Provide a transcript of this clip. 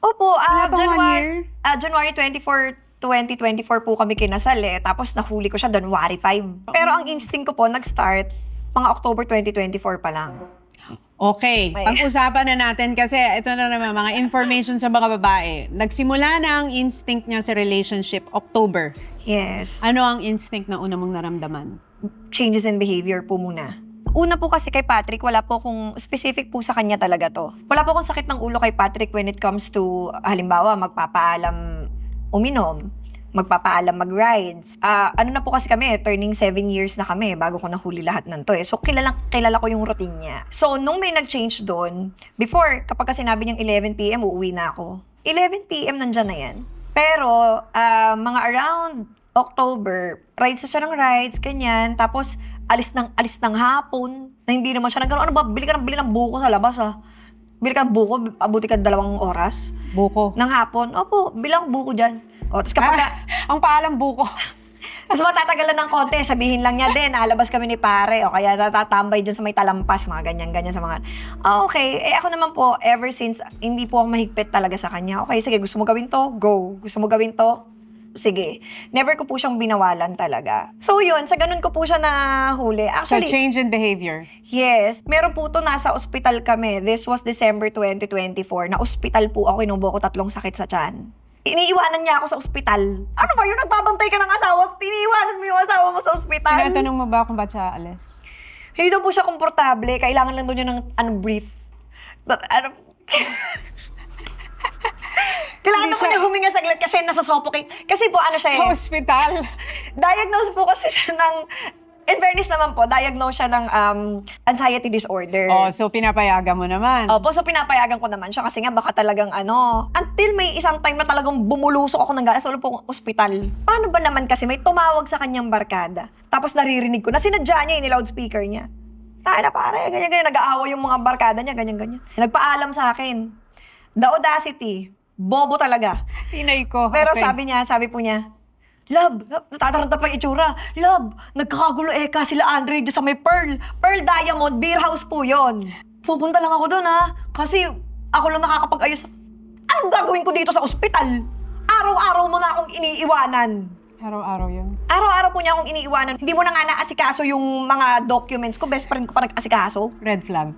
Opo, Wala pang 1 year? January 24, 2024 po kami kinasal Tapos nahuli ko siya January 5. Pero ang instinct ko po nag-start mga October 2024 pa lang. Okay, pag-usapan na natin kasi ito na naman mga information sa mga babae. Nagsimula na ang instinct niya sa relationship October. Yes. Ano ang instinct na una mong naramdaman? Changes in behavior po muna. Una po kasi kay Patrick, wala po kung specific po sa kanya talaga to. Wala po akong sakit ng ulo kay Patrick when it comes to, halimbawa, magpapaalam uminom, magpapaalam mag-rides. Ano na po kasi kami, turning 7 years na kami bago ko nahuli lahat ng to So, kilala ko yung routine niya. So, nung may nag-change doon, before, kapag kasi sinabi niyang 11 p.m., uuwi na ako. 11 p.m. nandyan na yan. Pero, mga around October, rides na siya ng rides, ganyan. Tapos, alis ng hapon, na hindi naman siya nagkaroon. Ano ba, bili ng buko sa labas Bili ka ng buko, abuti ka 2 oras. Buko. Ng hapon. Opo, bilang buko dyan. Tapos kapag... Ang paalang buko. Tapos matatagalan ng konti, sabihin lang niya din, alabas kami ni pare, o kaya natatambay dyan sa may talampas, mga ganyan-ganyan sa mga... Okay, ako naman po, ever since, hindi po ako mahigpit talaga sa kanya. Okay, sige, gusto mo gawin to? Go. Gusto mo gawin to? Sige. Never ko po siyang binawalan talaga. So yun, sa ganun ko po siya nahuli. Actually, So, change in behavior. yes. Meron po to, nasa ospital kami. This was December 2024. Na ospital po ako, inubo ko 3 sakit sa tiyan. Iniiwanan niya ako sa ospital. Ano ba yun? Nagbabantay ka ng asawa? Iniiwanan mo yung asawa mo sa ospital? Tinatanong mo ba kung ba't siya alis? Hindi daw po siya komportable. Kailangan lang daw niya ng breathe. Kailangan daw po niya huminga saglit kasi nasa-suffocate. Kasi po ano siya Sa hospital? Diagnose po kasi siya ng... In fairness naman po, diagnose siya ng anxiety disorder. Oh, so pinapayagan mo naman. Opo, so pinapayagan ko naman siya kasi nga baka talagang until may isang time na talagang bumulusok ako ng ganas sa ulo po ospital. Paano ba naman kasi may tumawag sa kanyang barkada, tapos naririnig ko na sinadya niya yung loudspeaker niya. Tayo na pare, ganyan-ganyan, nag-aaway yung mga barkada niya, ganyan-ganyan. Nagpaalam sa akin. The audacity, bobo talaga. Hinay ko. Pero Okay. sabi po niya, Love, natataranta pa yung itsura. Love, nagkakagulo sila Andre dyan sa may Pearl Diamond, beer house po yon. Pupunta lang ako doon kasi ako lang nakakapag-ayos. Anong gagawin ko dito sa ospital? Araw-araw mo na akong iniiwanan. Araw-araw yun. Araw-araw po niya akong iniiwanan. Hindi mo na nga naasikaso yung mga documents ko. Best friend ko pa nag-asikaso. Red flag.